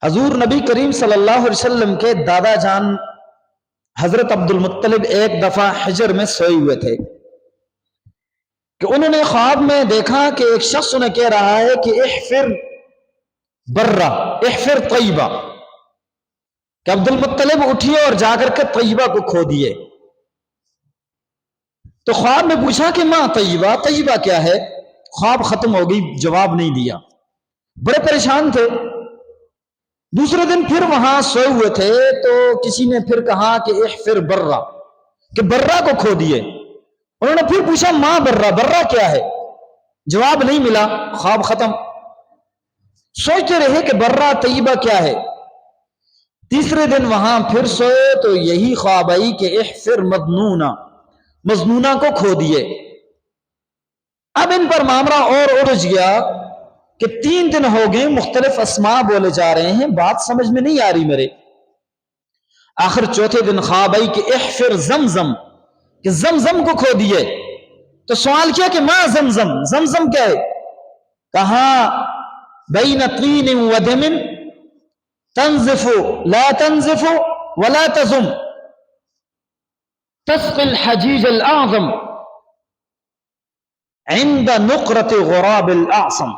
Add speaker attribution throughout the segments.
Speaker 1: حضور نبی کریم صلی اللہ علیہ وسلم کے دادا جان حضرت عبد المطلب ایک دفعہ حجر میں سوئے ہوئے تھے کہ انہوں نے خواب میں دیکھا کہ ایک شخص انہیں کہہ رہا ہے کہ احفر برا احفر طیبہ، کہ عبد المطلب اٹھیے اور جا کر کے طیبہ کو کھو دیے۔ تو خواب میں پوچھا کہ ماں طیبہ، طیبہ کیا ہے؟ خواب ختم ہو گئی، جواب نہیں دیا، بڑے پریشان تھے۔ دوسرے دن پھر وہاں سوئے ہوئے تھے تو کسی نے پھر کہا کہ احفر برا، کہ برا کو کھو دیے۔ انہوں نے پھر پوچھا ماں برا، برا کیا ہے؟ جواب نہیں ملا، خواب ختم۔ سوچتے رہے کہ برا طیبہ کیا ہے۔ تیسرے دن وہاں پھر سوئے تو یہی خواب آئی کہ احفر مظنونہ، مظنونہ کو کھو دیے۔ اب ان پر معاملہ اور الجھ گیا کہ 3 دن ہو گئے، مختلف اسماء بولے جا رہے ہیں، بات سمجھ میں نہیں آ رہی میرے۔ آخر چوتھے دن خواب آئی کہ احفر زمزم، کہ زمزم کو کھو دیے۔ تو سوال کیا کہ ماں زمزم، زمزم کیا ہے؟ کہا بین طین و دم تنزف لا تنزف ولا تزم تسقی الحجیج الاعظم عند نقرۃ غراب الاعصم۔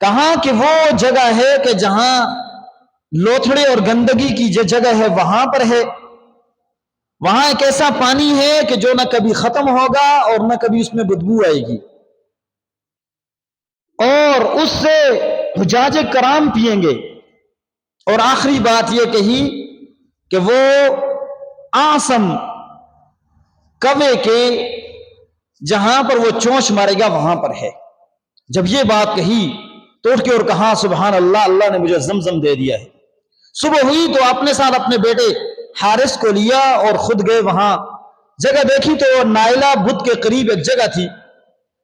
Speaker 1: کہا کہ وہ جگہ ہے کہ جہاں لوتھڑے اور گندگی کی جو جگہ ہے وہاں پر ہے، وہاں ایک ایسا پانی ہے کہ جو نہ کبھی ختم ہوگا اور نہ کبھی اس میں بدبو آئے گی، اور اس سے حجاج کرام پیئیں گے۔ اور آخری بات یہ کہی کہ وہ آسم کوے کے جہاں پر وہ چونچ مارے گا وہاں پر ہے۔ جب یہ بات کہی تو اٹھ کے اور کہا سبحان اللہ، اللہ نے مجھے زمزم دے دیا ہے۔ صبح ہوئی تو اپنے ساتھ اپنے بیٹے حارث کو لیا اور خود گئے وہاں۔ جگہ دیکھی تو نائلہ بدھ کے قریب ایک جگہ تھی،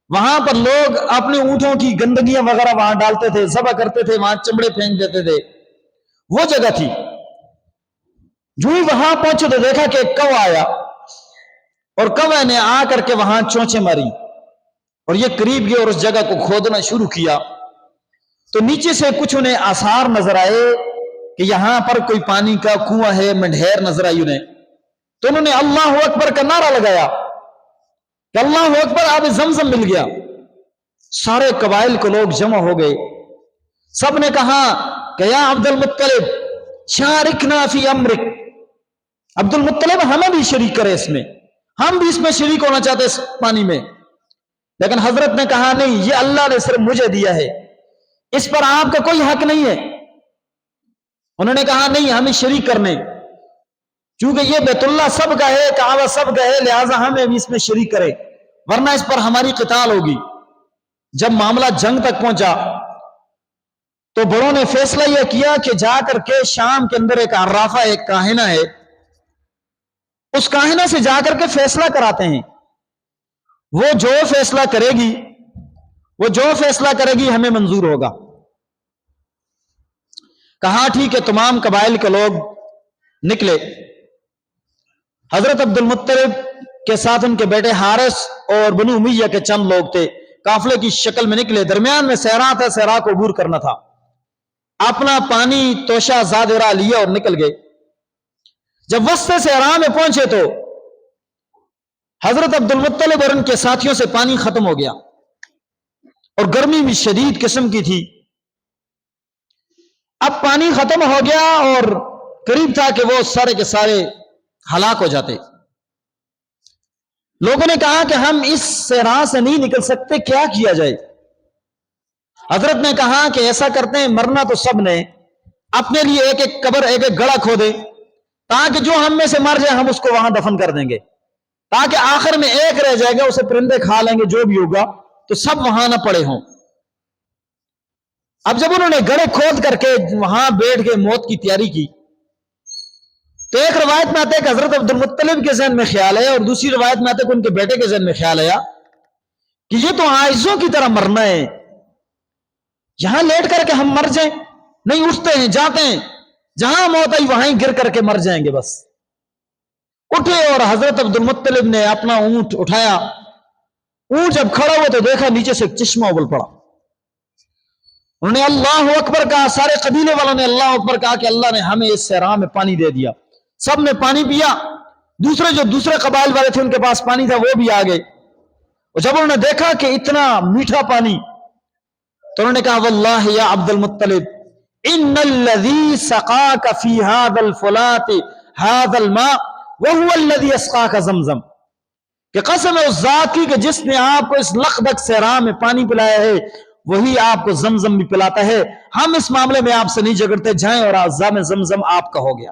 Speaker 1: وہاں پر لوگ اپنے اونٹوں کی گندگیاں وغیرہ وہاں ڈالتے تھے، ذبح کرتے تھے، وہاں چمڑے پھینک دیتے تھے، وہ جگہ تھی۔ جو ہی وہاں پہنچے تو دیکھا کہ ایک کوا آیا، اور کوے نے آ کر کے وہاں چونچیں ماری، اور یہ قریب گئے اور اس جگہ کو کھودنا شروع کیا۔ تو نیچے سے کچھ انہیں آثار نظر آئے کہ یہاں پر کوئی پانی کا کنواں ہے، منڈھیر نظر آئی انہیں۔ تو انہوں نے اللہ اکبر کا نعرہ لگایا کہ اللہ اکبر، آب زمزم مل گیا۔ سارے قبائل کے لوگ جمع ہو گئے، سب نے کہا کہ یا عبد المطلب شارکنا فی امرک، عبد المطلب ہمیں بھی شریک کرے اس میں، ہم بھی اس میں شریک ہونا چاہتے اس پانی میں۔ لیکن حضرت نے کہا نہیں، یہ اللہ نے صرف مجھے دیا ہے، اس پر آپ کا کوئی حق نہیں ہے۔ انہوں نے کہا نہیں، ہمیں شریک کرنے، چونکہ یہ بیت اللہ سب کا ہے، کعبہ سب کا ہے، لہٰذا ہمیں بھی اس میں شریک کرے، ورنہ اس پر ہماری قتال ہوگی۔ جب معاملہ جنگ تک پہنچا تو بڑوں نے فیصلہ یہ کیا کہ جا کر کے شام کے اندر ایک عرافہ، ایک کاہنہ ہے، اس کاہنہ سے جا کر کے فیصلہ کراتے ہیں۔ وہ جو فیصلہ کرے گی، وہ جو فیصلہ کرے گی ہمیں منظور ہوگا۔ کہا ٹھیک ہے، تمام قبائل کے لوگ نکلے۔ حضرت عبد المطلب کے ساتھ ان کے بیٹے حارث اور بنو امیہ کے چند لوگ تھے، قافلے کی شکل میں نکلے۔ درمیان میں صحرا تھا، صحرا کو عبور کرنا تھا۔ اپنا پانی توشہ زادرا لیا اور نکل گئے۔ جب وسط صحرا میں پہنچے تو حضرت عبد المطلب اور ان کے ساتھیوں سے پانی ختم ہو گیا، اور گرمی بھی شدید قسم کی تھی۔ اب پانی ختم ہو گیا اور قریب تھا کہ وہ سارے کے سارے ہلاک ہو جاتے۔ لوگوں نے کہا کہ ہم اس صحرا سے نہیں نکل سکتے، کیا کیا جائے؟ حضرت نے کہا کہ ایسا کرتے ہیں، مرنا تو سب نے، اپنے لیے ایک ایک قبر، ایک ایک گڑھا کھودے، تاکہ جو ہم میں سے مر جائے ہم اس کو وہاں دفن کر دیں گے، تاکہ آخر میں ایک رہ جائے گا، اسے پرندے کھا لیں گے، جو بھی ہوگا تو سب وہاں نہ پڑے ہوں۔ اب جب انہوں نے گڑھے کھود کر کے وہاں بیٹھ کے موت کی تیاری کی تو ایک روایت میں آتا ہے کہ حضرت عبد المطلب کے ذہن میں خیال آیا، اور دوسری روایت میں آتا ہے کہ ان کے بیٹے کے ذہن میں خیال آیا کہ یہ تو عاجزوں کی طرح مرنا ہے، یہاں لیٹ کر کے ہم مر جائیں، نہیں، اٹھتے ہیں، جاتے ہیں، جہاں موت آئی وہاں گر کر کے مر جائیں گے بس۔ اٹھے اور حضرت عبد المطلب نے اپنا اونٹ اٹھایا۔ اونٹ جب کھڑا ہوا تو دیکھا نیچے سے ایک چشمہ ابل پڑا، انہوں نے اللہ اکبر کہا، سارے قبیلے والوں نے اللہ اکبر کہا کہ اللہ نے ہمیں اس صحرا میں پانی دے دیا۔ سب نے پانی پیا، دوسرے قبائل والے تھے ان کے پاس پانی تھا، وہ بھی آ گئے۔ اور جب انہوں نے دیکھا کہ اتنا میٹھا پانی، تو انہوں نے کہا واللہ یا عبد المطلب ان الذی سقاک فی هذا الفلات هذا الماء وهو الذی اسقاک زمزم، کہ قسم ہے اس ذات کی کہ جس نے آپ کو اس لخدک صحرا میں پانی پلایا ہے وہی آپ کو زمزم بھی پلاتا ہے۔ ہم اس معاملے میں آپ سے نہیں جھگڑتے، جائیں اور اعظام زمزم آپ کا ہو گیا۔